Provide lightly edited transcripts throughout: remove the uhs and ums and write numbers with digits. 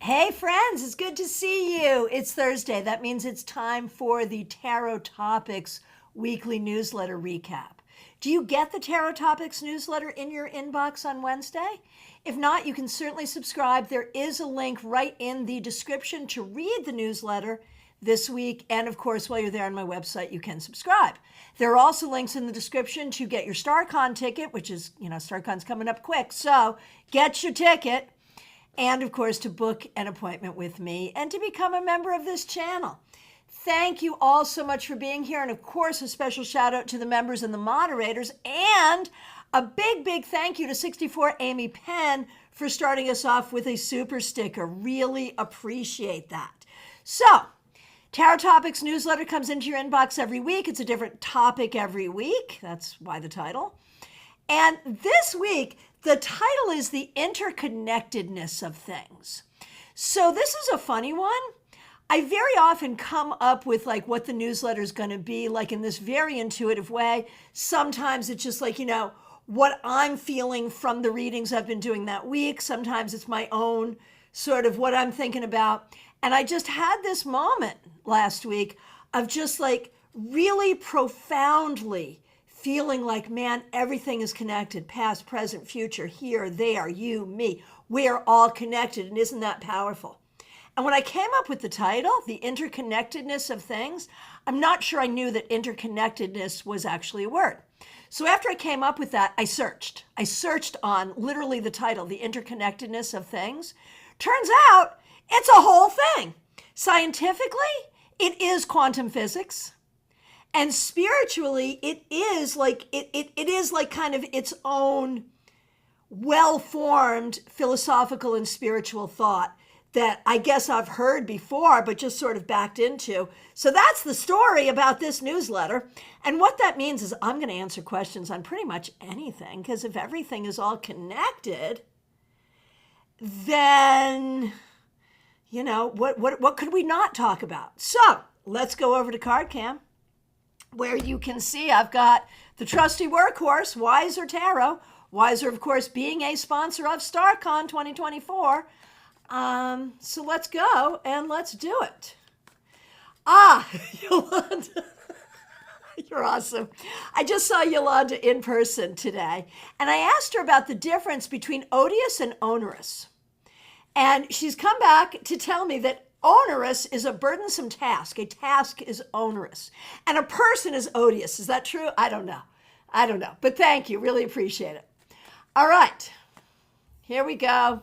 Hey friends, it's good to see you. It's Thursday. That means it's time for the Tarot Topics weekly newsletter recap. Do you get the Tarot Topics newsletter in your inbox on Wednesday? If not, you can certainly subscribe. There is a link right in the description to read the newsletter this week. And of course, while you're there on my website, you can subscribe. There are also links in the description to get your StaarCon ticket, which is, StaarCon's coming up quick. So get your ticket. And of course, to book an appointment with me and to become a member of this channel. Thank you all so much for being here. And of course, a special shout out to the members and the moderators. And a big thank you to 64 Amy Penn for starting us off with a super sticker. Really appreciate that. So, Tarot Topics newsletter comes into your inbox every week. It's a different topic every week. That's why the title. And this week, the title is The Interconnectedness of Things. So this is a funny one. I very often come up with like what the newsletter is going to be like in this very intuitive way. Sometimes it's just like, what I'm feeling from the readings I've been doing that week. Sometimes it's my own sort of what I'm thinking about. And I just had this moment last week of just like really profoundly feeling like, man, everything is connected, past, present, future, here, there, you, me. We're all connected, and isn't that powerful? And when I came up with the title, The Interconnectedness of Things, I'm not sure I knew that interconnectedness was actually a word. So after I came up with that, I searched. I searched on literally the title, The Interconnectedness of Things. Turns out it's a whole thing. Scientifically, it is quantum physics. And spiritually, it is like kind of its own well-formed philosophical and spiritual thought that I guess I've heard before, but just sort of backed into. So that's the story about this newsletter. And what that means is I'm going to answer questions on pretty much anything, because if everything is all connected, then, what could we not talk about? So let's go over to CardCam, where you can see I've got the trusty workhorse, Wiser Tarot. Wiser, of course, being a sponsor of StaarCon 2024. So let's go and let's do it. Yolanda, you're awesome. I just saw Yolanda in person today, and I asked her about the difference between odious and onerous. And she's come back to tell me that onerous is a burdensome task. A task is onerous. And a person is odious. Is that true? I don't know. But thank you. Really appreciate it. All right. Here we go.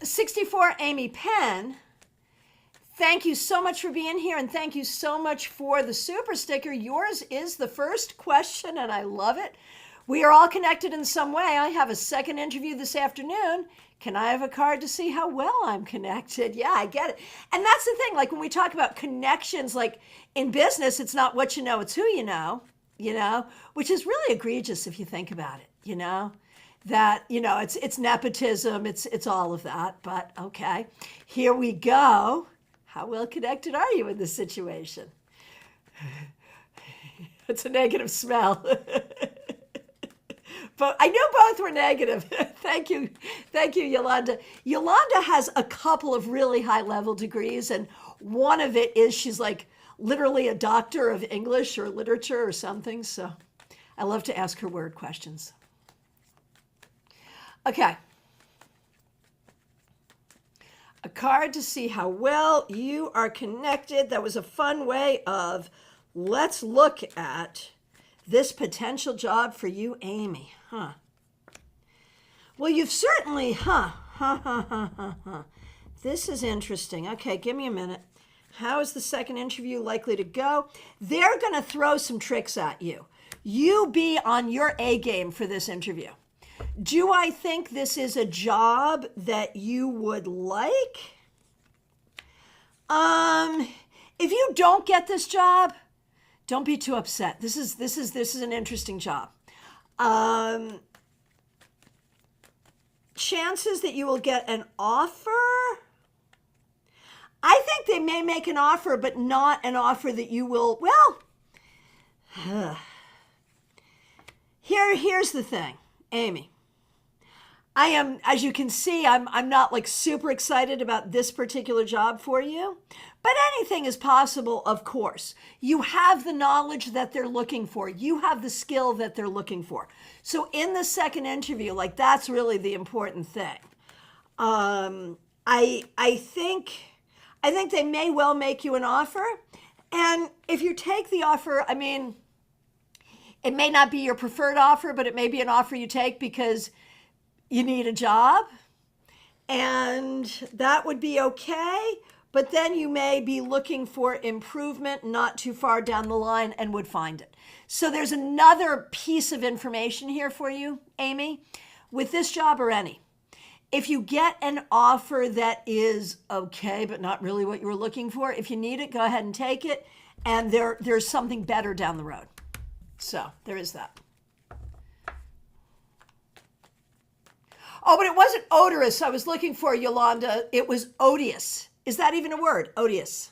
64 Amy Penn. Thank you so much for being here. And thank you so much for the super sticker. Yours is the first question, and I love it. We are all connected in some way. I have a second interview this afternoon. Can I have a card to see how well I'm connected? Yeah, I get it. And that's the thing, like when we talk about connections, like in business, it's not what you know, it's who you know, which is really egregious if you think about it, that, it's nepotism, it's all of that, but okay. Here we go. How well connected are you in this situation? It's a negative smell. But I knew both were negative. Thank you, Yolanda. Yolanda has a couple of really high-level degrees, and one of it is she's like literally a doctor of English or literature or something, so I love to ask her word questions. Okay. A card to see how well you are connected. That was a fun way of, let's look at this potential job for you, Amy. Well, you've certainly, This is interesting. Okay, give me a minute. How is the second interview likely to go? They're going to throw some tricks at you. You be on your A game for this interview. Do I think this is a job that you would like? If you don't get this job, don't be too upset. This is an interesting job. Chances that you will get an offer. I think they may make an offer, but not an offer that you will, here's the thing, Amy. I am, as you can see, I'm not like super excited about this particular job for you, but anything is possible, of course. You have the knowledge that they're looking for. You have the skill that they're looking for. So in the second interview, like that's really the important thing. I think they may well make you an offer. And if you take the offer, I mean, it may not be your preferred offer, but it may be an offer you take because you need a job, and that would be okay. But then you may be looking for improvement not too far down the line and would find it. So there's another piece of information here for you, Amy, with this job or any. If you get an offer that is okay, but not really what you were looking for, if you need it, go ahead and take it. And there's something better down the road. So there is that. Oh, but it wasn't odorous I was looking for, Yolanda. It was odious. Is that even a word? Odious.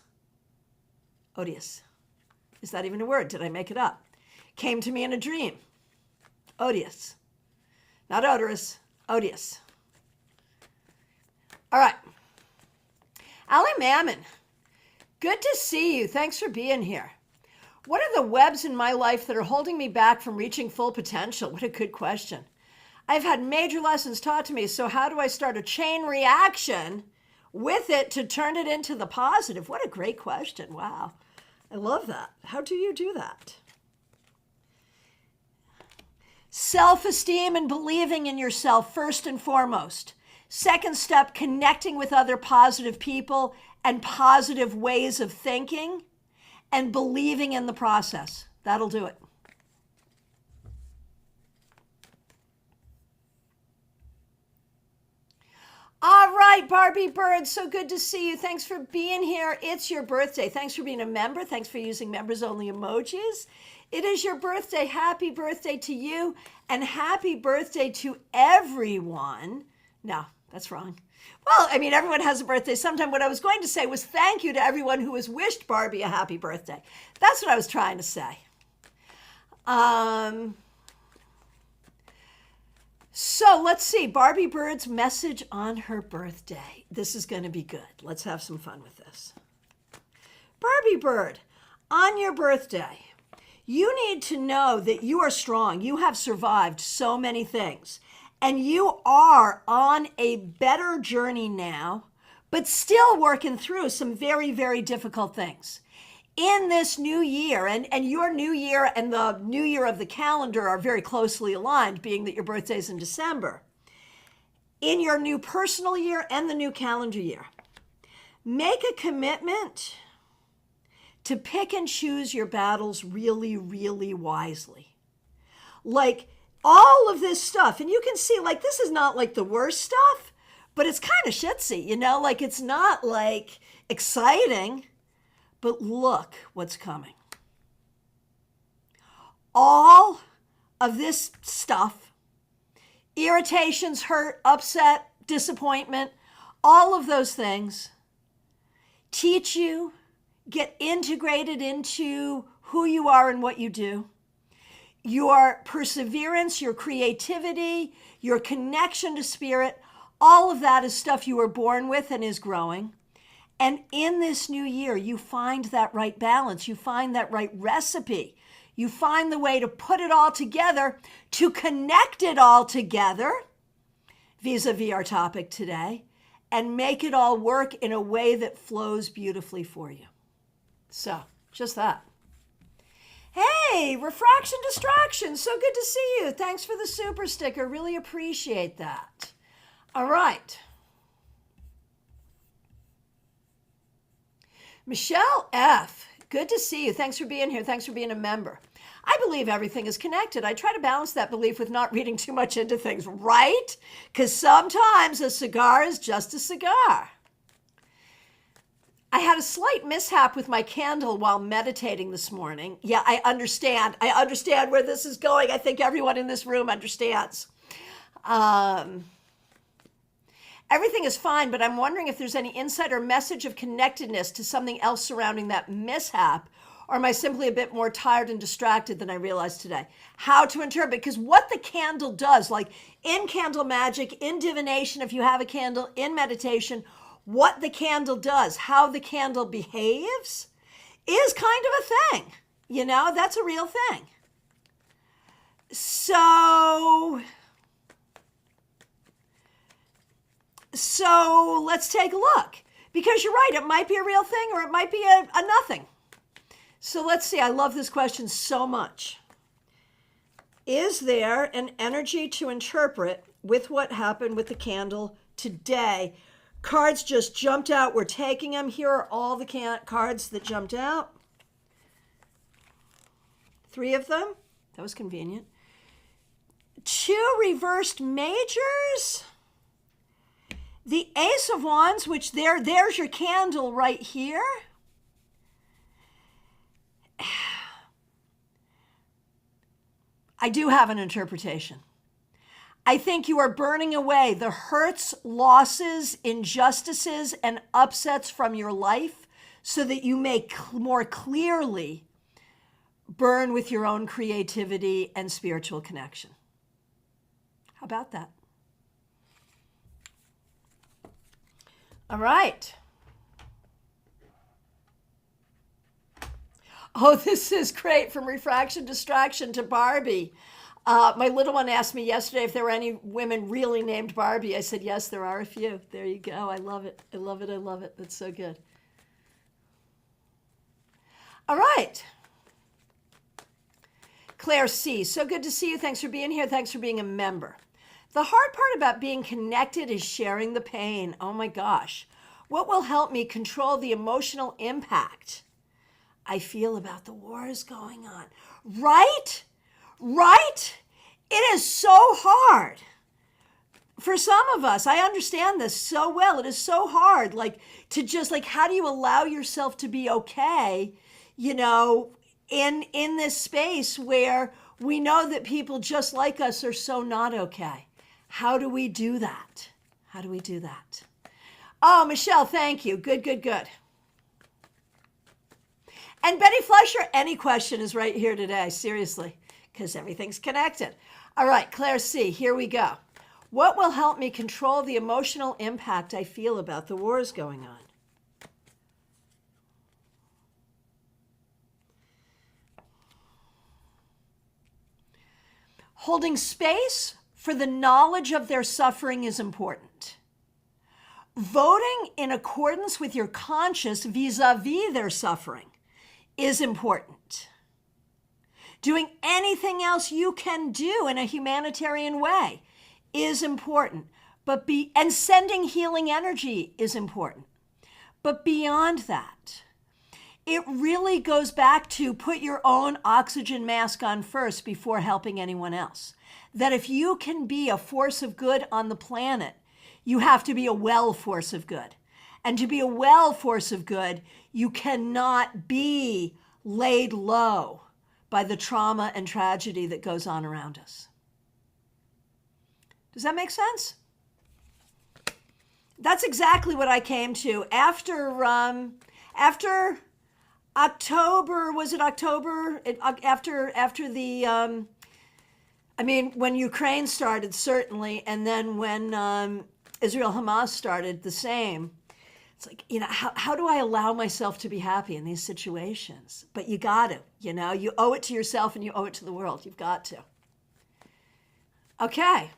Odious. Is that even a word? Did I make it up? Came to me in a dream. Odious. Not odorous. Odious. All right. Allie Mammon. Good to see you. Thanks for being here. What are the webs in my life that are holding me back from reaching full potential? What a good question. I've had major lessons taught to me, so how do I start a chain reaction with it to turn it into the positive? What a great question. Wow. I love that. How do you do that? Self-esteem and believing in yourself first and foremost. Second step, connecting with other positive people and positive ways of thinking and believing in the process. That'll do it. All right, Barbie Bird, so good to see you. Thanks for being here. It's your birthday. Thanks for being a member. Thanks for using members-only emojis. It is your birthday. Happy birthday to you, and happy birthday to everyone. No, that's wrong. Well, I mean, everyone has a birthday sometime. What I was going to say was thank you to everyone who has wished Barbie a happy birthday. That's what I was trying to say. So let's see, Barbie Bird's message on her birthday. This is going to be good. Let's have some fun with this. Barbie Bird, on your birthday, you need to know that you are strong. You have survived so many things, and you are on a better journey now, but still working through some very, very difficult things. In this new year, and your new year and the new year of the calendar are very closely aligned, being that your birthday's in December. In your new personal year and the new calendar year, make a commitment to pick and choose your battles really, really wisely. Like all of this stuff, and you can see, like, this is not like the worst stuff, but it's kind of shitsy, you know, like it's not like exciting. But look what's coming. All of this stuff, irritations, hurt, upset, disappointment, all of those things teach you, get integrated into who you are and what you do. Your perseverance, your creativity, your connection to spirit, all of that is stuff you were born with and is growing. And in this new year, you find that right balance. You find that right recipe. You find the way to put it all together, to connect it all together, vis-a-vis our topic today, and make it all work in a way that flows beautifully for you. So, just that. Hey, Refraction Distraction, so good to see you. Thanks for the super sticker. Really appreciate that. All right. Michelle F., good to see you. Thanks for being here. Thanks for being a member. I believe everything is connected. I try to balance that belief with not reading too much into things, right? Because sometimes a cigar is just a cigar. I had a slight mishap with my candle while meditating this morning. Yeah, I understand. I understand where this is going. I think everyone in this room understands. Everything is fine, but I'm wondering if there's any insight or message of connectedness to something else surrounding that mishap, Or am I simply a bit more tired and distracted than I realized today? How to interpret, because what the candle does, like in candle magic, in divination, if you have a candle, in meditation, what the candle does, how the candle behaves, is kind of a thing. You know, that's a real thing. So let's take a look. Because you're right, it might be a real thing or it might be a nothing. So let's see, I love this question so much. Is there an energy to interpret with what happened with the candle today? Cards just jumped out. We're taking them. Here are all the cards that jumped out. 3 of them. That was convenient. 2 reversed majors. The Ace of Wands, which there's your candle right here. I do have an interpretation. I think you are burning away the hurts, losses, injustices, and upsets from your life so that you may more clearly burn with your own creativity and spiritual connection. How about that? All right. Oh, this is great. From refraction distraction to Barbie. My little one asked me yesterday if there were any women really named Barbie. I said, yes, there are a few. There you go. I love it. I love it. I love it. That's so good. All right. Claire C. So good to see you. Thanks for being here. Thanks for being a member. The hard part about being connected is sharing the pain. Oh my gosh. What will help me control the emotional impact I feel about the wars going on? Right? Right? It is so hard. For some of us, I understand this so well. It is so hard, like, to just, like, how do you allow yourself to be okay, you know, in this space where we know that people just like us are so not okay? How do we do that? How do we do that? Oh, Michelle, thank you. Good, good, good. And Betty Fleischer, any question is right here today, seriously, because everything's connected. All right, Claire C., here we go. What will help me control the emotional impact I feel about the wars going on? Holding space for the knowledge of their suffering is important. Voting in accordance with your conscience vis-a-vis their suffering is important. Doing anything else you can do in a humanitarian way is important. And sending healing energy is important. But beyond that, it really goes back to put your own oxygen mask on first before helping anyone else. That if you can be a force of good on the planet, you have to be a well force of good. And to be a well force of good, you cannot be laid low by the trauma and tragedy that goes on around us. Does that make sense? That's exactly what I came to after October. Was it October? After the when Ukraine started, certainly, and then when Israel-Hamas started, the same. It's like, you know, how do I allow myself to be happy in these situations? But you got to, you know, you owe it to yourself and you owe it to the world. You've got to. Okay.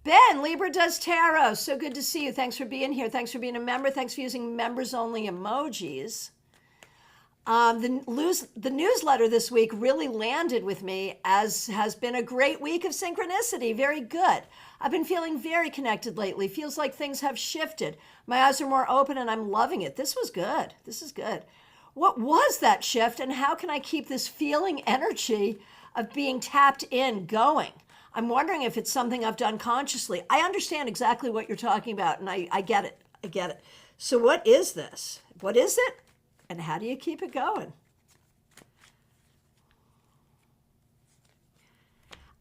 Ben, Libra does tarot. So good to see you. Thanks for being here. Thanks for being a member. Thanks for using members-only emojis. The newsletter this week really landed with me, as has been a great week of synchronicity. Very good. I've been feeling very connected lately. Feels like things have shifted. My eyes are more open and I'm loving it. This was good. This is good. What was that shift and how can I keep this feeling energy of being tapped in going? I'm wondering if it's something I've done consciously. I understand exactly what you're talking about and I get it. I get it. So what is this? What is it? And how do you keep it going?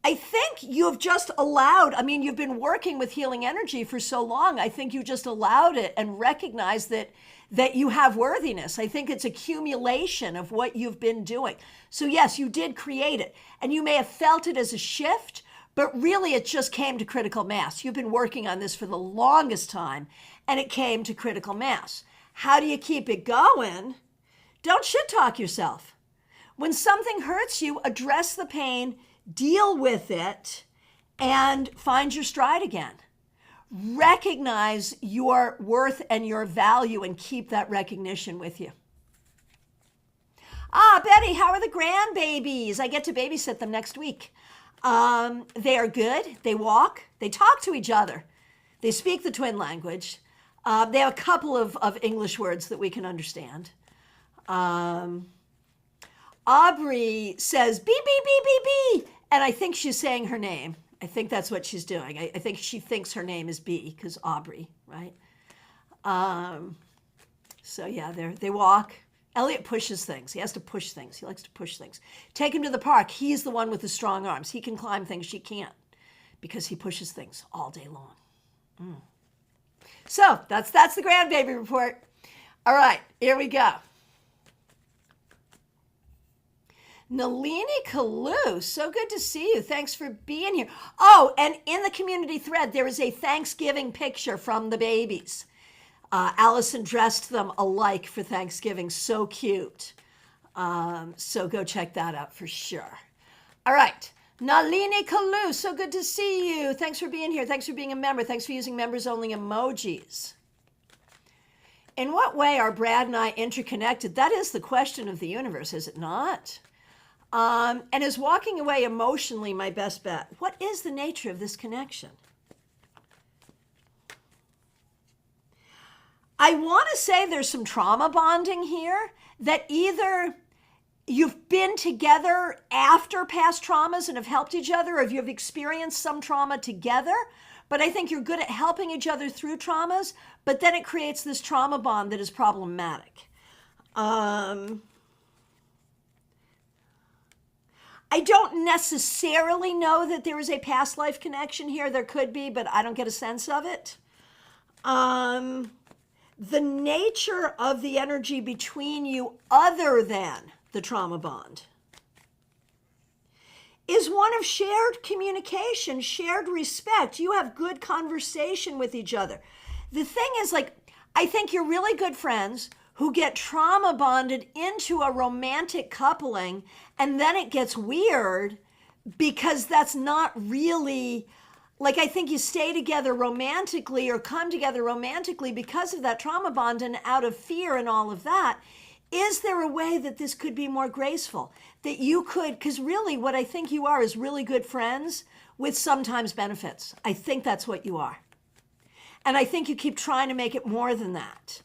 I think you've just allowed, I mean, you've been working with healing energy for so long. I think you just allowed it and recognized that you have worthiness. I think it's accumulation of what you've been doing. So yes, you did create it, and you may have felt it as a shift, but really it just came to critical mass. You've been working on this for the longest time, and it came to critical mass. How do you keep it going? Don't shit talk yourself. When something hurts you, address the pain, deal with it, and find your stride again. Recognize your worth and your value and keep that recognition with you. Betty, how are the grandbabies? I get to babysit them next week. They are good. They walk. They talk to each other. They speak the twin language. They have a couple of English words that we can understand. Aubrey says, beep, beep, beep, beep, beep. And I think she's saying her name. I think that's what she's doing. I think she thinks her name is B because Aubrey, right? So yeah, they walk. Elliot pushes things. He has to push things. He likes to push things. Take him to the park. He's the one with the strong arms. He can climb things she can't because he pushes things all day long. So that's the grandbaby report. All right, here we go. Nalini Kalu, so good to see you. Thanks for being here. Oh, and in the community thread, there is a Thanksgiving picture from the babies. Allison dressed them alike for Thanksgiving. So cute. So go check that out for sure. All right. Nalini Kalu, so good to see you. Thanks for being here. Thanks for being a member. Thanks for using members-only emojis. In what way are Brad and I interconnected? That is the question of the universe, is it not? And is walking away emotionally my best bet? What is the nature of this connection? I want to say there's some trauma bonding here, that either you've been together after past traumas and have helped each other, or if you've experienced some trauma together, but I think you're good at helping each other through traumas, but then it creates this trauma bond that is problematic. I don't necessarily know that there is a past life connection here. There could be, but I don't get a sense of it. The nature of the energy between you, other than the trauma bond, is one of shared communication, shared respect. You have good conversation with each other. The thing is, I think you're really good friends who get trauma bonded into a romantic coupling, and then it gets weird because that's not really, I think you stay together romantically or come together romantically because of that trauma bond and out of fear and all of that. Is there a way that this could be more graceful? That you could, because really what I think you are is really good friends with sometimes benefits. I think that's what you are. And I think you keep trying to make it more than that.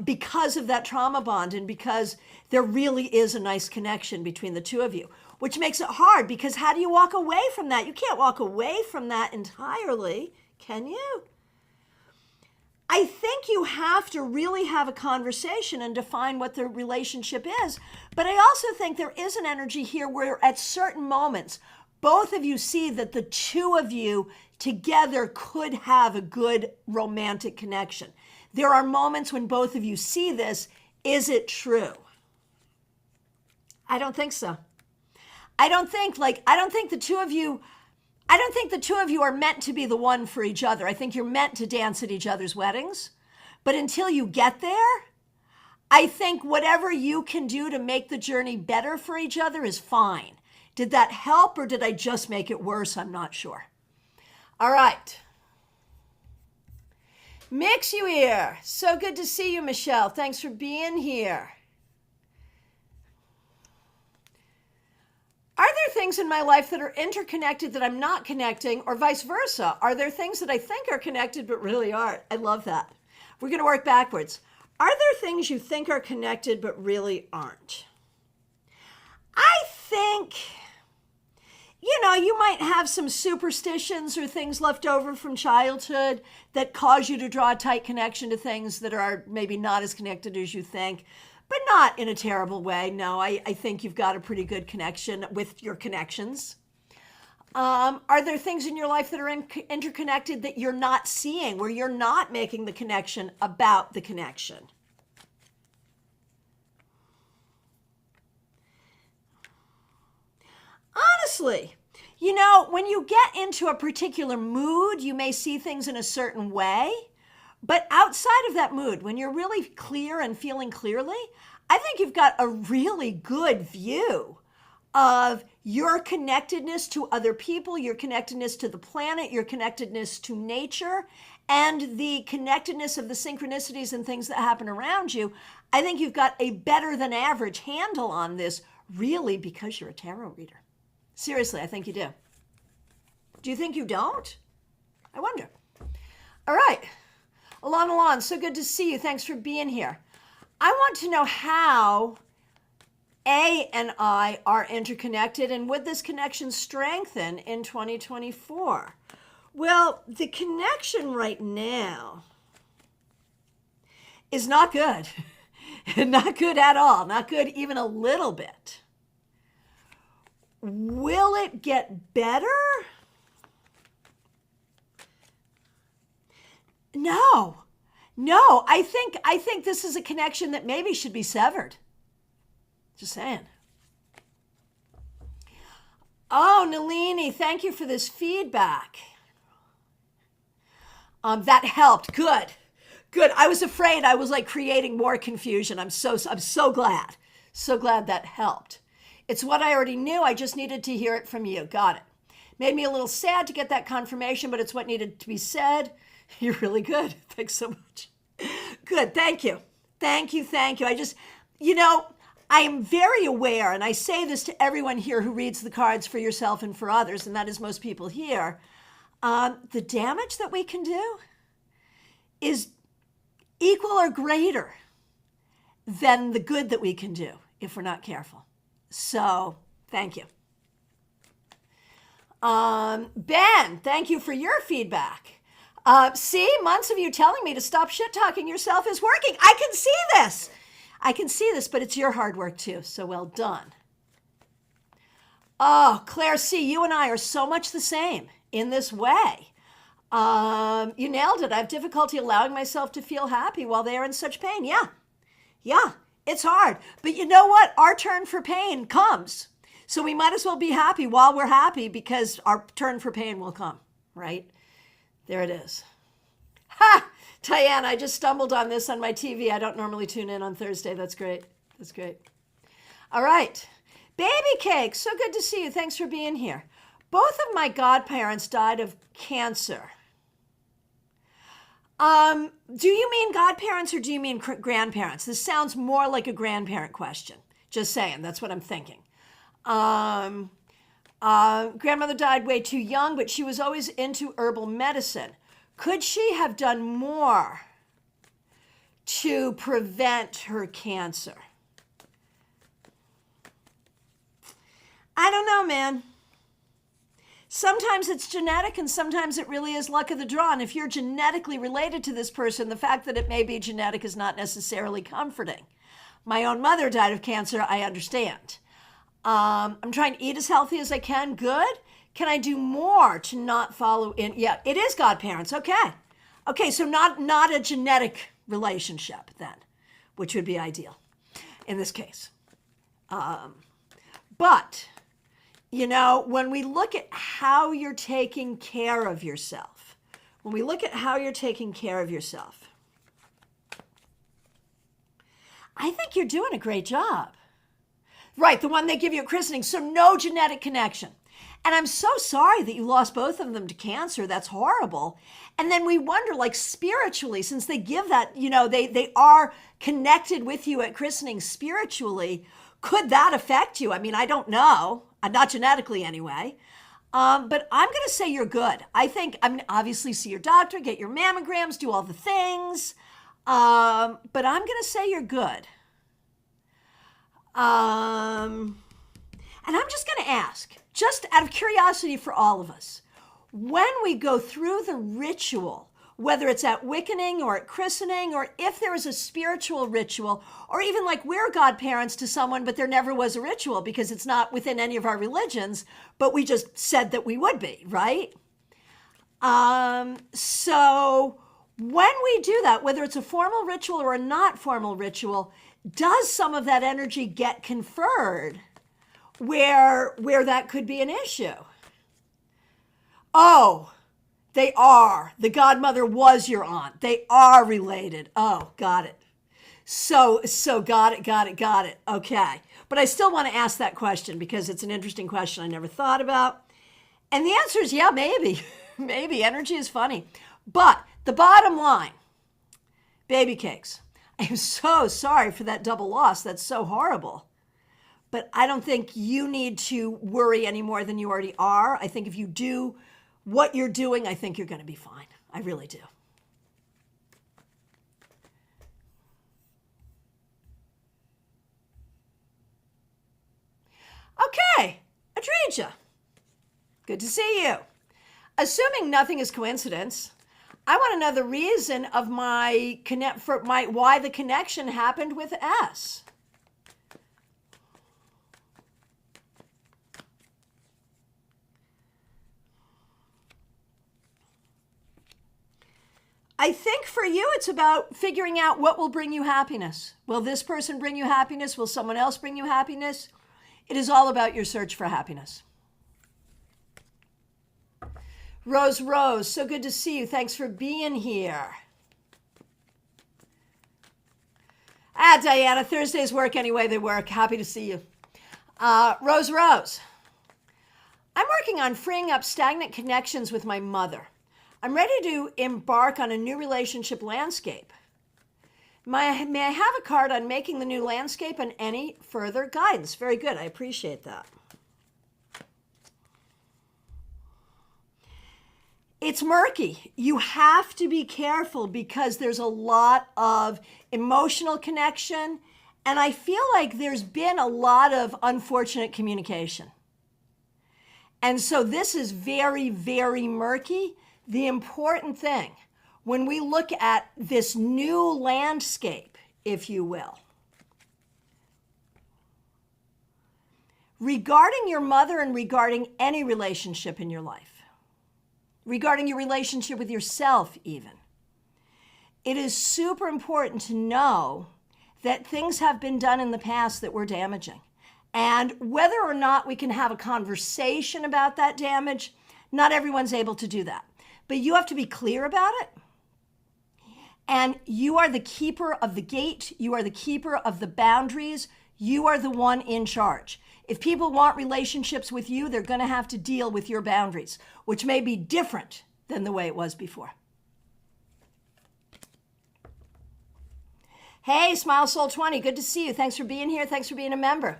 Because of that trauma bond and because there really is a nice connection between the two of you, which makes it hard because how do you walk away from that? You can't walk away from that entirely, can you? I think you have to really have a conversation and define what the relationship is. But I also think there is an energy here where at certain moments, both of you see that the two of you together could have a good romantic connection. There are moments when both of you see this. Is it true? I don't think so. I don't think the two of you are meant to be the one for each other. I think you're meant to dance at each other's weddings. But until you get there, I think whatever you can do to make the journey better for each other is fine. Did that help or did I just make it worse? I'm not sure. All right. Mix you here. So good to see you, Michelle. Thanks for being here. Are there things in my life that are interconnected that I'm not connecting, or vice versa? Are there things that I think are connected but really aren't? I love that. We're going to work backwards. Are there things you think are connected but really aren't? I think, you might have some superstitions or things left over from childhood that cause you to draw a tight connection to things that are maybe not as connected as you think, but not in a terrible way. No, I think you've got a pretty good connection with your connections. Are there things in your life that are interconnected that you're not seeing, where you're not making the connection about the connection? Honestly, you know, when you get into a particular mood, you may see things in a certain way. But outside of that mood, when you're really clear and feeling clearly, I think you've got a really good view of your connectedness to other people, your connectedness to the planet, your connectedness to nature, and the connectedness of the synchronicities and things that happen around you. I think you've got a better than average handle on this, really, because you're a tarot reader. Seriously, I think you do. Do you think you don't? I wonder. All right. Alon, so good to see you. Thanks for being here. I want to know how A and I are interconnected, and would this connection strengthen in 2024? Well, the connection right now is not good. Not good at all. Not good even a little bit. Will it get better? No. I think this is a connection that maybe should be severed. Just saying. Oh, Nalini, thank you for this feedback. That helped. Good. I was afraid I was like creating more confusion. I'm so glad. So glad that helped. It's what I already knew. I just needed to hear it from you. Got it. Made me a little sad to get that confirmation, but it's what needed to be said. You're really good. Thanks so much. Good. Thank you. I just, I am very aware, and I say this to everyone here who reads the cards for yourself and for others, and that is most people here. The damage that we can do is equal or greater than the good that we can do if we're not careful. So, thank you. Ben, thank you for your feedback. See, months of you telling me to stop shit-talking yourself is working. I can see this, but it's your hard work too, so well done. Oh, Claire C., you and I are so much the same in this way. You nailed it. I have difficulty allowing myself to feel happy while they are in such pain. Yeah, it's hard. But you know what? Our turn for pain comes. So we might as well be happy while we're happy, because our turn for pain will come, right? There it is. Ha! Diane, I just stumbled on this on my TV. I don't normally tune in on Thursday. That's great. All right. Baby Cake, so good to see you. Thanks for being here. Both of my godparents died of cancer. Do you mean godparents or do you mean grandparents? This sounds more like a grandparent question. Just saying, that's what I'm thinking. Grandmother died way too young, but she was always into herbal medicine. Could she have done more to prevent her cancer? I don't know, man. Sometimes it's genetic and sometimes it really is luck of the draw. And if you're genetically related to this person, the fact that it may be genetic is not necessarily comforting. My own mother died of cancer, I understand. I'm trying to eat as healthy as I can. Good. Can I do more to not follow in? Yeah, it is godparents. Okay, so not a genetic relationship then, which would be ideal in this case. But, when we look at how you're taking care of yourself, I think you're doing a great job. Right, the one they give you at christening, so no genetic connection. And I'm so sorry that you lost both of them to cancer. That's horrible. And then we wonder, like spiritually, since they give that, they are connected with you at christening spiritually, could that affect you? I mean, I don't know. Not genetically anyway. But I'm going to say you're good. Obviously see your doctor, get your mammograms, do all the things. But I'm going to say you're good. And I'm just going to ask, just out of curiosity for all of us, when we go through the ritual, whether it's at wickening or at christening, or if there is a spiritual ritual, or even like we're godparents to someone, but there never was a ritual because it's not within any of our religions, but we just said that we would be, right? So when we do that, whether it's a formal ritual or a not formal ritual, does some of that energy get conferred where that could be an issue? Oh, they are. The godmother was your aunt. They are related. Oh, got it. So got it. Okay. But I still want to ask that question because it's an interesting question I never thought about. And the answer is, yeah, maybe. Maybe. Energy is funny. But the bottom line, baby cakes. I am so sorry for that double loss. That's so horrible. But I don't think you need to worry any more than you already are. I think if you do what you're doing, I think you're going to be fine. I really do. Okay, Adrija, good to see you. Assuming nothing is coincidence, I want to know the reason of why the connection happened with S. I think for you, it's about figuring out what will bring you happiness. Will this person bring you happiness? Will someone else bring you happiness? It is all about your search for happiness. Rose, so good to see you. Thanks for being here. Diana, Thursdays work anyway they work. Happy to see you. Rose. I'm working on freeing up stagnant connections with my mother. I'm ready to embark on a new relationship landscape. May I have a card on making the new landscape and any further guidance? Very good. I appreciate that. It's murky. You have to be careful because there's a lot of emotional connection, and I feel like there's been a lot of unfortunate communication. And so this is very, very murky. The important thing, when we look at this new landscape, if you will, regarding your mother and regarding any relationship in your life, regarding your relationship with yourself even, it is super important to know that things have been done in the past that were damaging. And whether or not we can have a conversation about that damage, not everyone's able to do that. But you have to be clear about it. And you are the keeper of the gate. You are the keeper of the boundaries. You are the one in charge. If people want relationships with you, they're going to have to deal with your boundaries, which may be different than the way it was before. Hey, Smile Soul 20, good to see you. Thanks for being here. Thanks for being a member.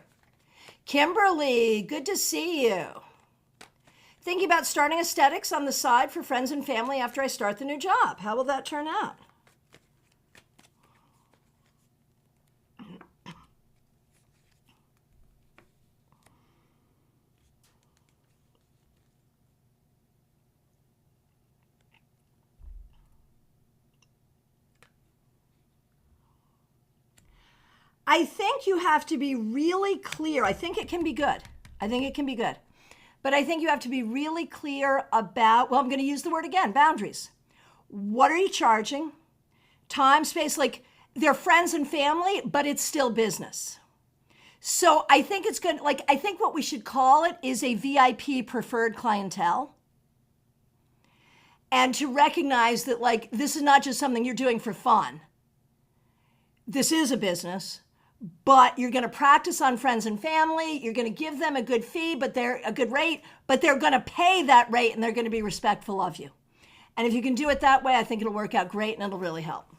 Kimberly, good to see you. Thinking about starting aesthetics on the side for friends and family after I start the new job. How will that turn out? I think you have to be really clear. I think it can be good. But I think you have to be really clear about, well, I'm going to use the word again, boundaries. What are you charging? Time, space, like they're friends and family, but it's still business. So I think it's good. Like, I think what we should call it is a VIP preferred clientele. And to recognize that, like, this is not just something you're doing for fun. This is a business. But you're going to practice on friends and family. You're going to give them a good fee, but they're a good rate, but they're going to pay that rate and they're going to be respectful of you. And if you can do it that way, I think it'll work out great and it'll really help.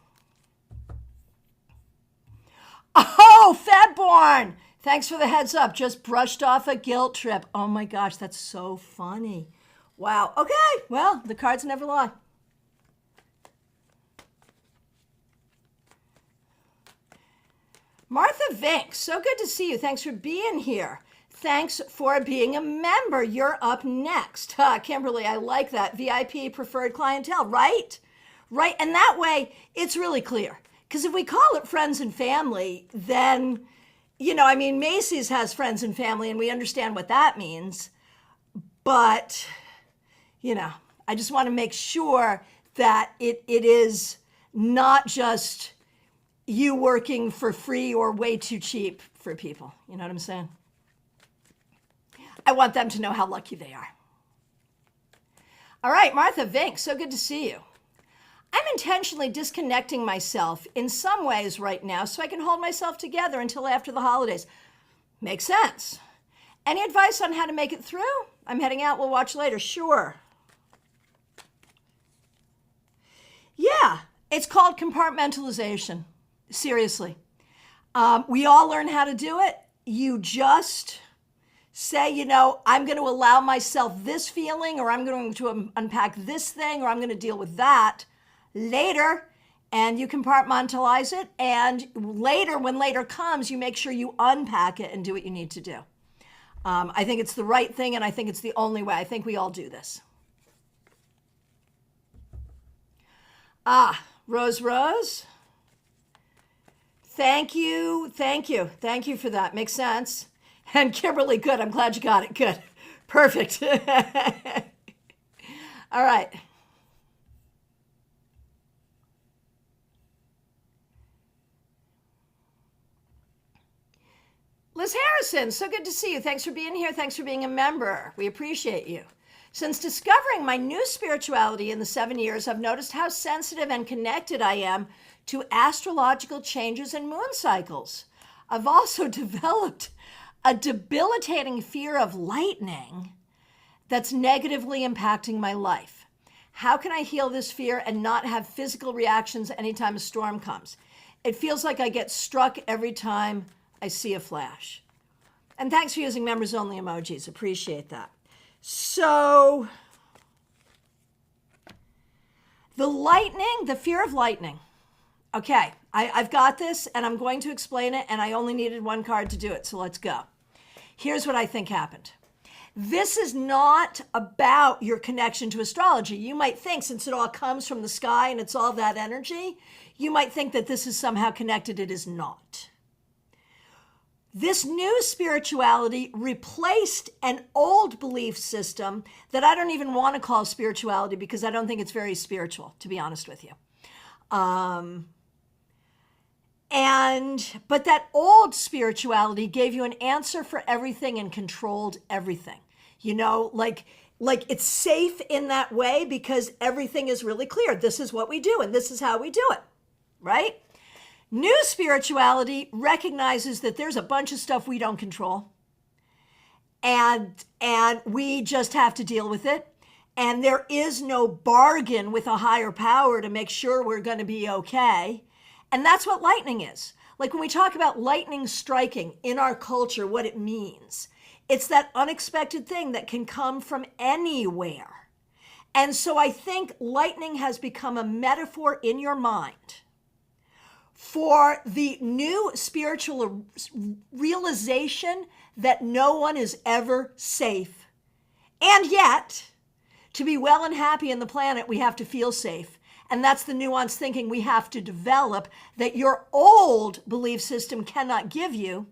Oh, Fedborn! Thanks for the heads up. Just brushed off a guilt trip. Oh my gosh, that's so funny. Wow. Okay, well, the cards never lie. Martha Vink, so good to see you. Thanks for being here. Thanks for being a member. You're up next. Kimberly, I like that. VIP preferred clientele, right? right? And that way, it's really clear. Because if we call it friends and family, then, I mean, Macy's has friends and family, and we understand what that means. But, I just want to make sure that it is not just you working for free or way too cheap for people. You know what I'm saying? I want them to know how lucky they are. All right, Martha Vink, so good to see you. I'm intentionally disconnecting myself in some ways right now so I can hold myself together until after the holidays. Makes sense. Any advice on how to make it through? I'm heading out. We'll watch later. Sure. Yeah, it's called compartmentalization. Seriously. We all learn how to do it. You just say, I'm going to allow myself this feeling, or I'm going to unpack this thing, or I'm going to deal with that later, and you compartmentalize it. And later, when later comes, you make sure you unpack it and do what you need to do. I think it's the right thing, and I think it's the only way. I think we all do this. Rose. Thank you for that. Makes sense. And Kimberly, good. I'm glad you got it. Good. Perfect. All right. Liz Harrison, so good to see you. Thanks for being here. Thanks for being a member. We appreciate you. Since discovering my new spirituality in the 7 years, I've noticed how sensitive and connected I am to astrological changes and moon cycles. I've also developed a debilitating fear of lightning that's negatively impacting my life. How can I heal this fear and not have physical reactions anytime a storm comes? It feels like I get struck every time I see a flash. And thanks for using members only emojis. Appreciate that. So the fear of lightning. Okay, I've got this and I'm going to explain it, and I only needed one card to do it. So let's go. Here's what I think happened. This is not about your connection to astrology. You might think, since it all comes from the sky and it's all that energy, you might think that this is somehow connected. It is not. This new spirituality replaced an old belief system that I don't even want to call spirituality, because I don't think it's very spiritual, to be honest with you. But that old spirituality gave you an answer for everything and controlled everything. Like it's safe in that way because everything is really clear. This is what we do and this is how we do it, right? New spirituality recognizes that there's a bunch of stuff we don't control, and we just have to deal with it. And there is no bargain with a higher power to make sure we're going to be okay. And that's what lightning is. Like when we talk about lightning striking in our culture, what it means, it's that unexpected thing that can come from anywhere. And so I think lightning has become a metaphor in your mind for the new spiritual realization that no one is ever safe. And yet, to be well and happy in the planet, we have to feel safe. And that's the nuanced thinking we have to develop that your old belief system cannot give you.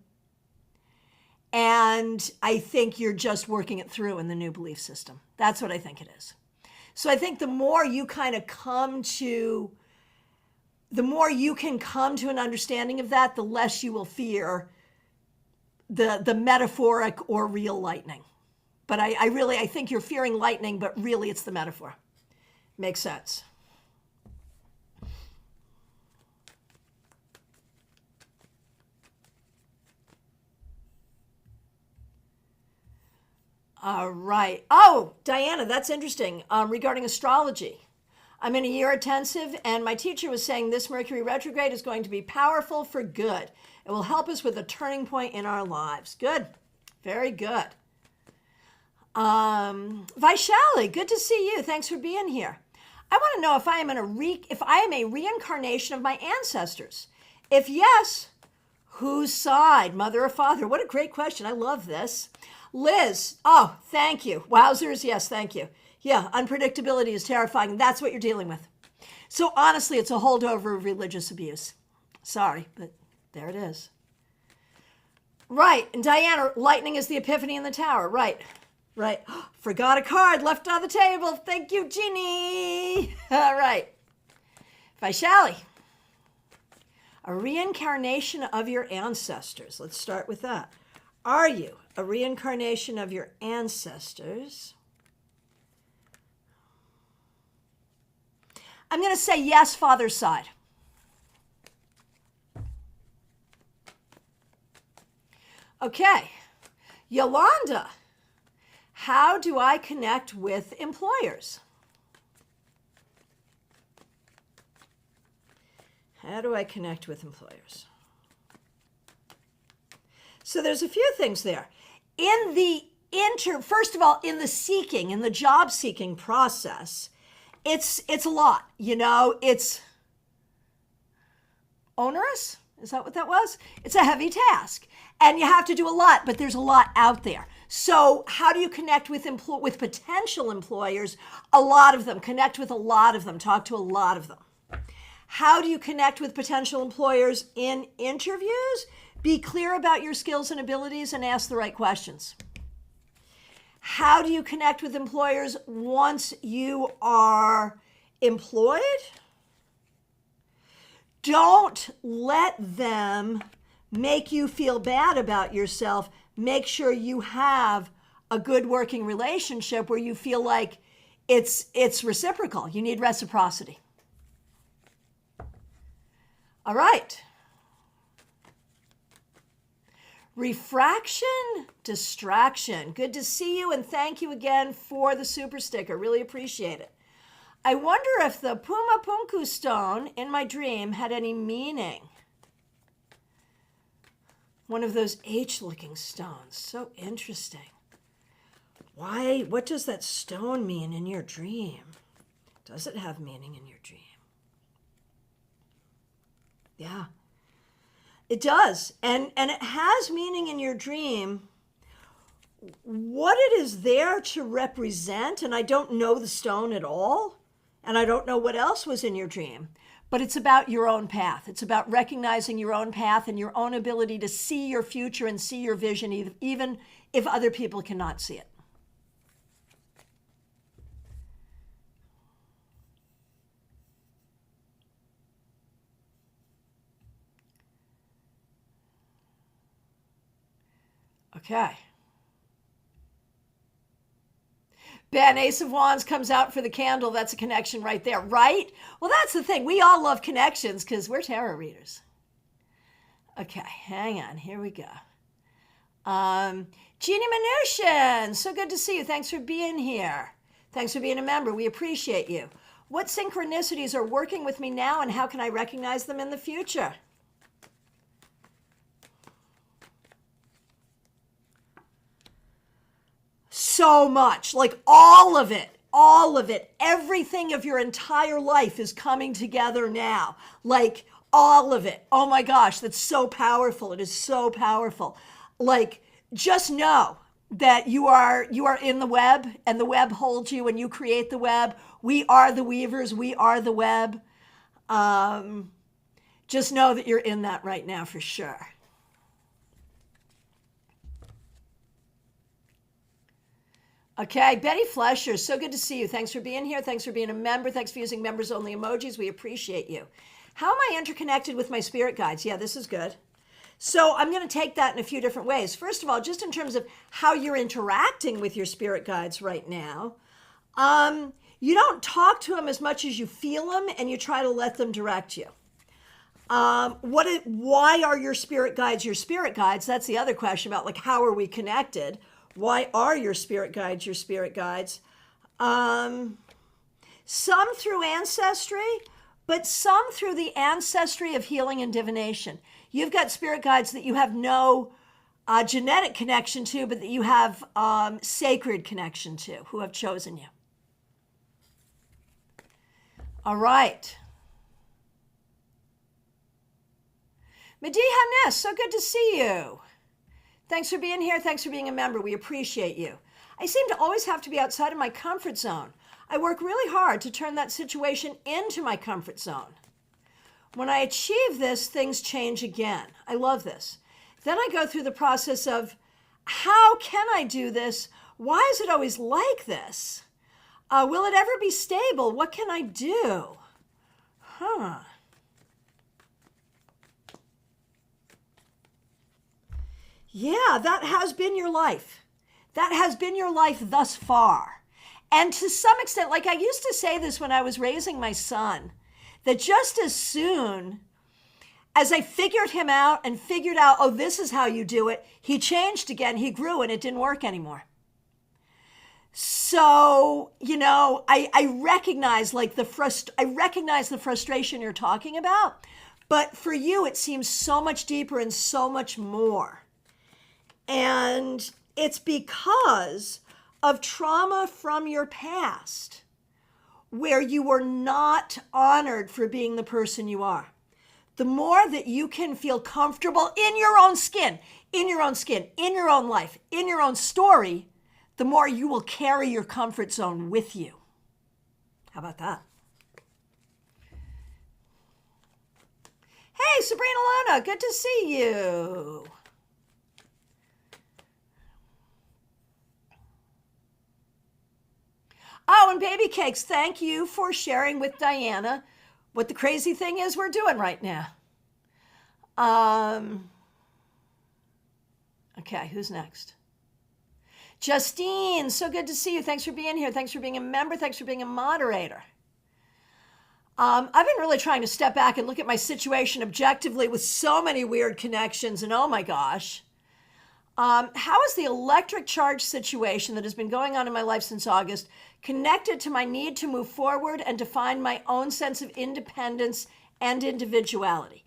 And I think you're just working it through in the new belief system. That's what I think it is. So I think the more you can come to an understanding of that, the less you will fear the metaphoric or real lightning. But I think you're fearing lightning, but really it's the metaphor. Makes sense. All right. Oh, Diana, that's interesting. Regarding astrology. I'm in a year intensive, and my teacher was saying this Mercury retrograde is going to be powerful for good. It will help us with a turning point in our lives. Good. Very good. Vaishali, good to see you. Thanks for being here. I want to know if I am a reincarnation of my ancestors. If yes, whose side, mother or father? What a great question. I love this. Liz, oh, thank you. Wowzers, yes, thank you. Yeah, unpredictability is terrifying. That's what you're dealing with. So honestly, it's a holdover of religious abuse. Sorry, but there it is. Right. And Diana, lightning is the epiphany in the tower. Right. Right. Forgot a card left on the table. Thank you, Jeannie. All right. Vaishali. A reincarnation of your ancestors. Let's start with that. Are you a reincarnation of your ancestors? I'm going to say yes, father's side. Okay. Yolanda, how do I connect with employers? How do I connect with employers? So there's a few things there. First of all, in the job seeking process, it's a lot, it's onerous. Is that what that was? It's a heavy task and you have to do a lot, but there's a lot out there. So how do you connect with potential employers? A lot of them. Connect with a lot of them. Talk to a lot of them. How do you connect with potential employers in interviews? Be clear about your skills and abilities and ask the right questions. How do you connect with employers once you are employed? Don't let them make you feel bad about yourself. Make sure you have a good working relationship where you feel like it's reciprocal. You need reciprocity. All right. Refraction, distraction. Good to see you and thank you again for the super sticker. Really appreciate it. I wonder if the Puma Punku stone in my dream had any meaning. One of those H-looking stones. So interesting. Why? What does that stone mean in your dream? Does it have meaning in your dream? Yeah. It does. And it has meaning in your dream. What it is there to represent, and I don't know the stone at all, and I don't know what else was in your dream, but it's about your own path. It's about recognizing your own path and your own ability to see your future and see your vision, even if other people cannot see it. Okay. Ben, Ace of Wands comes out for the candle. That's a connection right there, right? Well, that's the thing. We all love connections because we're tarot readers. Okay, hang on. Here we go. Jeannie Mnuchin, so good to see you. Thanks for being here. Thanks for being a member. We appreciate you. What synchronicities are working with me now and how can I recognize them in the future? So much, like all of it, everything of your entire life is coming together now, like all of it. Oh my gosh, that's so powerful. It is so powerful. Like, just know that you are in the web and the web holds you and you create the web. We are the weavers. We are the web. Just know that you're in that right now for sure. Okay, Betty Flesher, so good to see you. Thanks for being here. Thanks for being a member. Thanks for using members-only emojis. We appreciate you. How am I interconnected with my spirit guides? Yeah, this is good. So I'm going to take that in a few different ways. First of all, just in terms of how you're interacting with your spirit guides right now, you don't talk to them as much as you feel them, and you try to let them direct you. Why are your spirit guides your spirit guides? That's the other question about, like, how are we connected? Why are your spirit guides your spirit guides? Some through ancestry, but some through the ancestry of healing and divination. You've got spirit guides that you have no genetic connection to, but that you have sacred connection to, who have chosen you. All right. Mediha Ness, so good to see you. Thanks for being here. Thanks for being a member. We appreciate you. I seem to always have to be outside of my comfort zone. I work really hard to turn that situation into my comfort zone. When I achieve this, things change again. I love this. Then I go through the process of, how can I do this? Why is it always like this? Will it ever be stable? What can I do? Yeah, that has been your life. That has been your life thus far. And to some extent, like I used to say this when I was raising my son, that just as soon as I figured him out and figured out, oh, this is how you do it, he changed again, he grew, and it didn't work anymore. So, I recognize I recognize the frustration you're talking about, but for you, it seems so much deeper and so much more. And it's because of trauma from your past where you were not honored for being the person you are. The more that you can feel comfortable in your own skin, in your own life, in your own story, the more you will carry your comfort zone with you. How about that? Hey, Sabrina Lona, good to see you. Oh, and Baby Cakes, thank you for sharing with Diana what the crazy thing is we're doing right now. Okay, who's next? Justine, so good to see you. Thanks for being here. Thanks for being a member. Thanks for being a moderator. I've been really trying to step back and look at my situation objectively with so many weird connections, and oh my gosh. How is the electric charge situation that has been going on in my life since August connected to my need to move forward and to find my own sense of independence and individuality?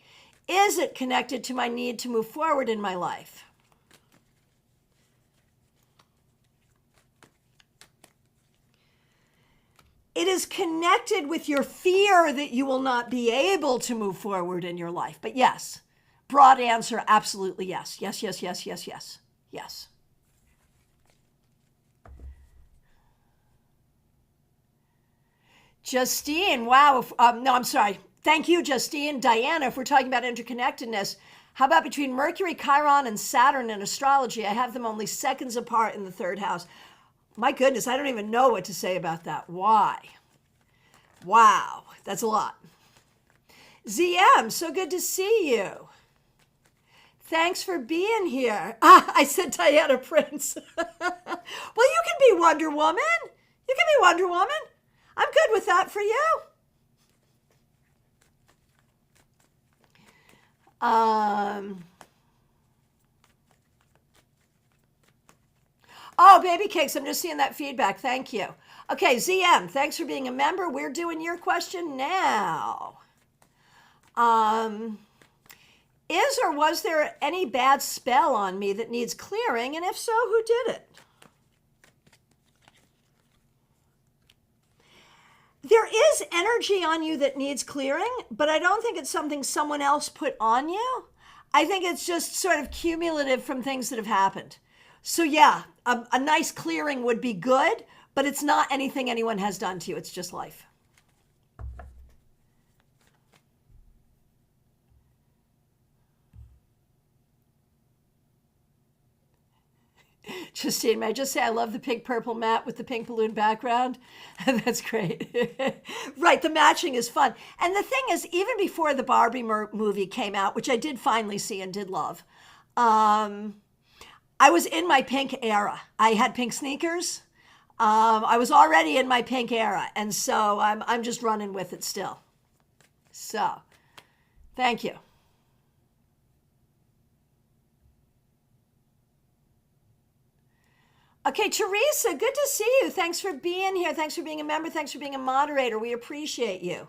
Is it connected to my need to move forward in my life? It is connected with your fear that you will not be able to move forward in your life. But yes, broad answer, absolutely yes. Yes, yes, yes, yes, yes, yes. Justine, wow. No, I'm sorry. Thank you, Justine. Diana, if we're talking about interconnectedness, how about between Mercury, Chiron, and Saturn in astrology? I have them only seconds apart in the third house. My goodness, I don't even know what to say about that. Why? Wow, that's a lot. ZM, so good to see you. Thanks for being here. I said Diana Prince. Well, you can be Wonder Woman. You can be Wonder Woman. I'm good with that for you. Oh, Baby Cakes, I'm just seeing that feedback. Thank you. Okay, ZM, thanks for being a member. We're doing your question now. Is or was there any bad spell on me that needs clearing? And if so, who did it? There is energy on you that needs clearing, but I don't think it's something someone else put on you. I think it's just sort of cumulative from things that have happened. So yeah, a nice clearing would be good, but it's not anything anyone has done to you. It's just life. Justine, may I just say I love the pink purple mat with the pink balloon background? That's great. Right, the matching is fun. And the thing is, even before the Barbie movie came out, which I did finally see and did love, I was in my pink era. I had pink sneakers. I was already in my pink era. And so I'm just running with it still. So, thank you. Okay, Teresa, good to see you. Thanks for being here. Thanks for being a member. Thanks for being a moderator. We appreciate you.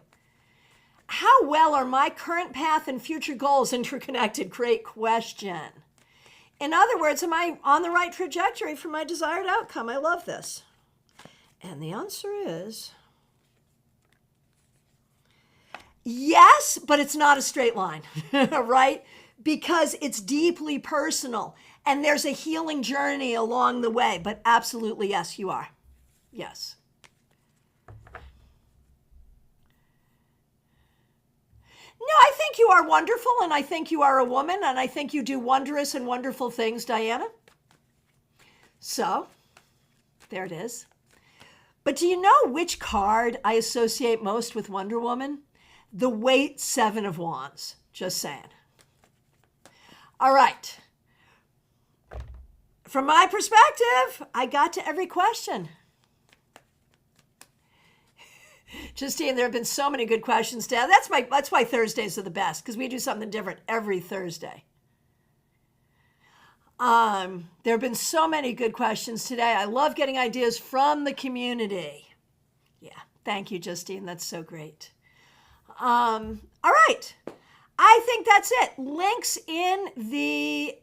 How well are my current path and future goals interconnected? Great question. In other words, am I on the right trajectory for my desired outcome? I love this. And the answer is yes, but it's not a straight line, right? Because it's deeply personal. And there's a healing journey along the way, but absolutely, yes, you are. Yes. No, I think you are wonderful, and I think you are a woman, and I think you do wondrous and wonderful things, Diana. So, there it is. But do you know which card I associate most with Wonder Woman? The Weight Seven of Wands. Just saying. All right. From my perspective, I got to every question. Justine, there have been so many good questions today. That's why Thursdays are the best, because we do something different every Thursday. There have been so many good questions today. I love getting ideas from the community. Yeah, thank you, Justine. That's so great. All right. I think that's it. Links in the...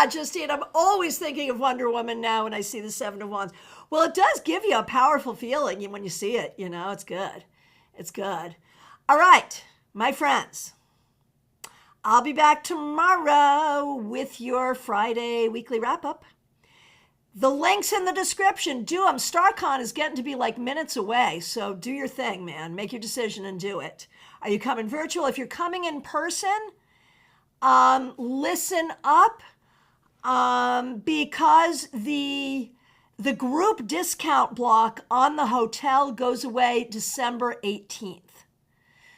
Justine, I'm always thinking of Wonder Woman now when I see the Seven of Wands. Well, it does give you a powerful feeling when you see it. You know, it's good. It's good. All right, my friends. I'll be back tomorrow with your Friday weekly wrap-up. The link's in the description. Do them. StaarCon is getting to be like minutes away, so do your thing, man. Make your decision and do it. Are you coming virtual? If you're coming in person, listen up, because the group discount block on the hotel goes away December 18th.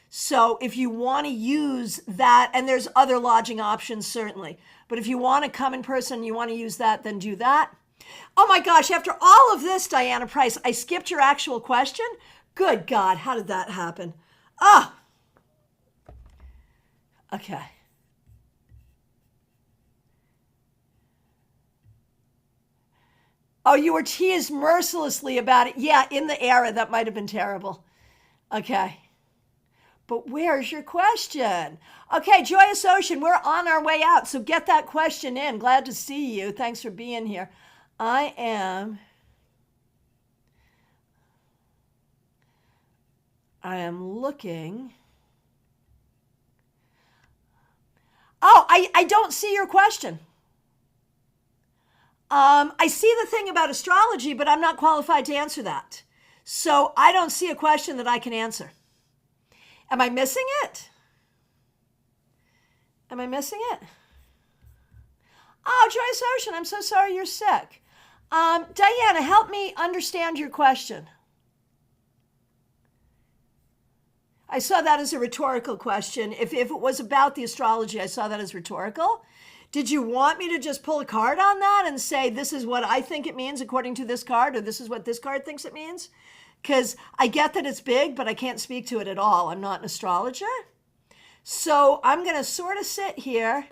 So if you want to use that, and there's other lodging options certainly, but if you want to come in person and you want to use that, then do that. Oh my gosh, after all of this, Diana Price, I skipped your actual question? Good God, how did that happen? Okay. Oh, you were teased mercilessly about it. Yeah, in the era, that might have been terrible. Okay. But where's your question? Okay, Joyous Ocean, we're on our way out, so get that question in. Glad to see you. Thanks for being here. I am looking. Oh, I don't see your question. I see the thing about astrology, but I'm not qualified to answer that. So I don't see a question that I can answer. Am I missing it? Am I missing it? Oh, Joyous Ocean, I'm so sorry you're sick. Diana, help me understand your question. I saw that as a rhetorical question. If it was about the astrology, I saw that as rhetorical. Did you want me to just pull a card on that and say, this is what I think it means according to this card, or this is what this card thinks it means? Because I get that it's big, but I can't speak to it at all. I'm not an astrologer. So I'm going to sort of sit here.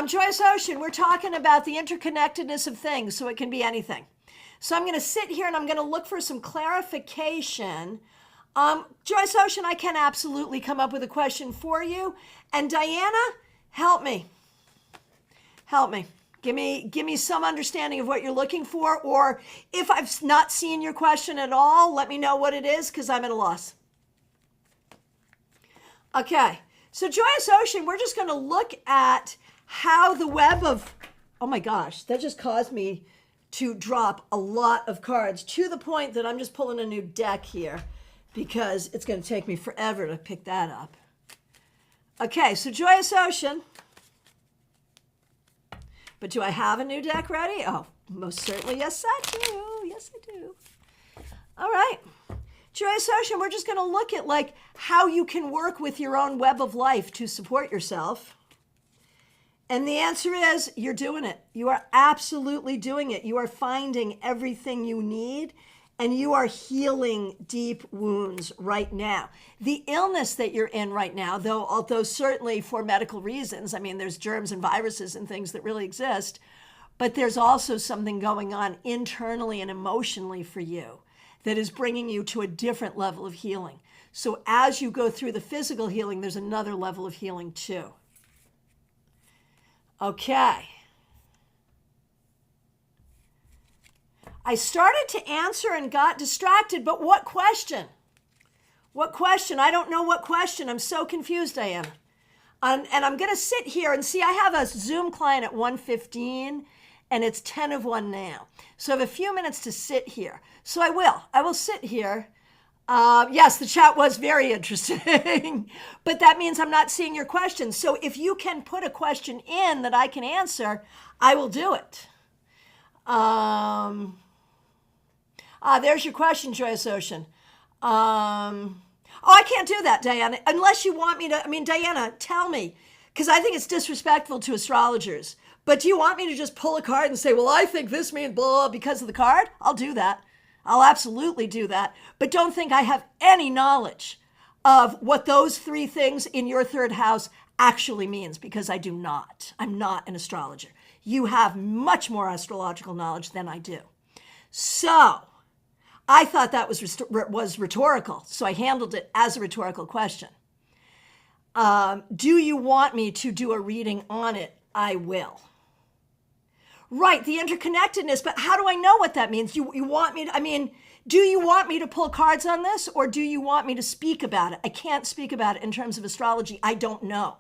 Joyous Ocean, we're talking about the interconnectedness of things, so it can be anything. So I'm going to sit here and I'm going to look for some clarification. Joyous Ocean, I can absolutely come up with a question for you. And Diana, help me. Help me. Give me some understanding of what you're looking for, or if I've not seen your question at all, let me know what it is, because I'm at a loss. Okay, so Joyous Ocean, we're just going to look at how the web of, oh my gosh, that just caused me to drop a lot of cards to the point that I'm just pulling a new deck here because it's going to take me forever to pick that up. Okay, so Joyous Ocean. But do I have a new deck ready? Oh, most certainly. Yes, I do. Yes, I do. All right. Joyous Ocean, we're just going to look at like how you can work with your own web of life to support yourself. And the answer is you're doing it. You are absolutely doing it. You are finding everything you need, and you are healing deep wounds right now. The illness that you're in right now, although certainly for medical reasons, I mean, there's germs and viruses and things that really exist, but there's also something going on internally and emotionally for you that is bringing you to a different level of healing. So as you go through the physical healing, there's another level of healing too. Okay. I started to answer and got distracted, but what question? What question? I don't know what question. I'm so confused, I am. And I'm going to sit here and see, I have a Zoom client at 1:15, and it's 10 of 1 now. So I have a few minutes to sit here. So I will sit here. Yes, the chat was very interesting, but that means I'm not seeing your question. So if you can put a question in that I can answer, I will do it. There's your question, Joyce Ocean. I can't do that, Diana, unless you want me to. I mean, Diana, tell me, because I think it's disrespectful to astrologers. But do you want me to just pull a card and say, well, I think this means blah because of the card? I'll do that. I'll absolutely do that. But don't think I have any knowledge of what those three things in your third house actually means, because I do not. I'm not an astrologer. You have much more astrological knowledge than I do. So I thought that was rhetorical, so I handled it as a rhetorical question. Do you want me to do a reading on it? I will. Right, the interconnectedness, but how do I know what that means? You want me to, do you want me to pull cards on this, or do you want me to speak about it? I can't speak about it in terms of astrology. I don't know.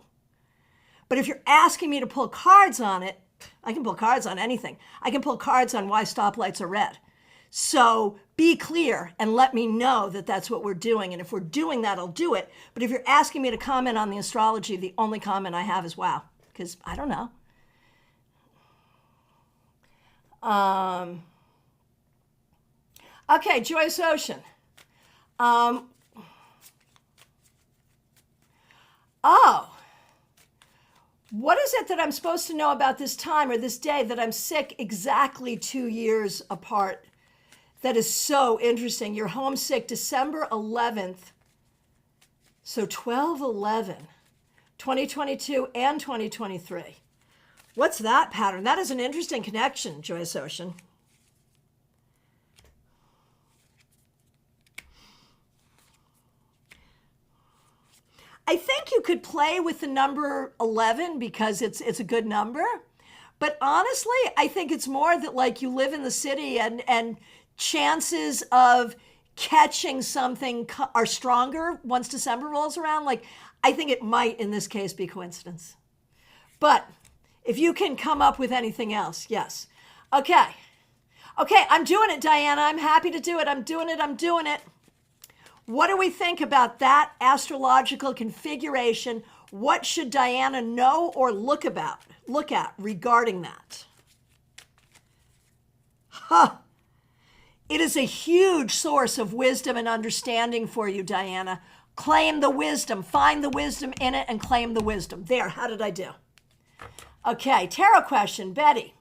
But if you're asking me to pull cards on it, I can pull cards on anything. I can pull cards on why stoplights are red. So be clear and let me know that that's what we're doing. And if we're doing that, I'll do it. But if you're asking me to comment on the astrology, the only comment I have is wow, because I don't know. Okay, Joyce Ocean. What is it that I'm supposed to know about this time or this day that I'm sick exactly 2 years apart? That is so interesting. You're homesick December 11th. So 12/11, 2022 and 2023. What's that pattern? That is an interesting connection, Joyce Ocean. I think you could play with the number 11 because it's a good number. But honestly, I think it's more that like you live in the city and chances of catching something are stronger once December rolls around. Like, I think it might in this case be coincidence. But if you can come up with anything else, yes. Okay, I'm doing it, Diana. I'm happy to do it. I'm doing it. What do we think about that astrological configuration? What should Diana know or look at regarding that? It is a huge source of wisdom and understanding for you, Diana. Claim the wisdom, find the wisdom in it, and claim the wisdom. There, how did I do? Okay, tarot question, Betty.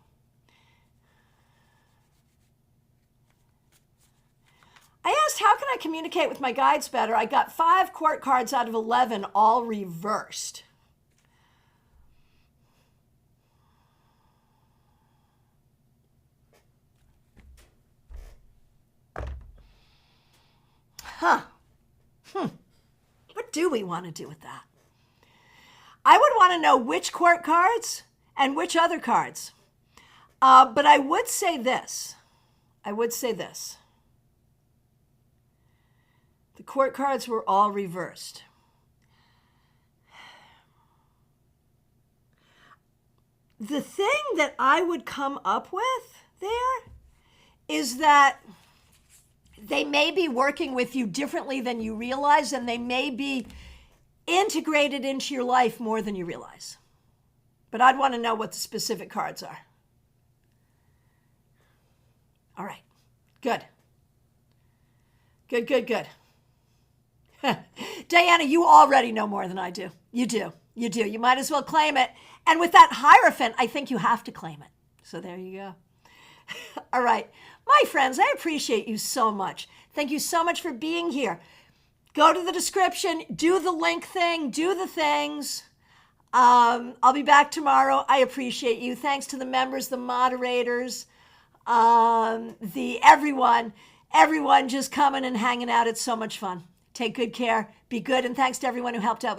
I asked, how can I communicate with my guides better? I got 5 court cards out of 11, all reversed. What do we want to do with that? I would want to know which court cards and which other cards. But I would say this. The court cards were all reversed. The thing that I would come up with there is that they may be working with you differently than you realize, and they may be integrated into your life more than you realize. But I'd want to know what the specific cards are. All right. Good. Diana, you already know more than I do. You do. You might as well claim it. And with that Hierophant, I think you have to claim it. So there you go. All right. My friends, I appreciate you so much. Thank you so much for being here. Go to the description, do the link thing, do the things. I'll be back tomorrow. I appreciate you. Thanks to the members, the moderators, everyone just coming and hanging out. It's so much fun. Take good care. Be good. And thanks to everyone who helped out.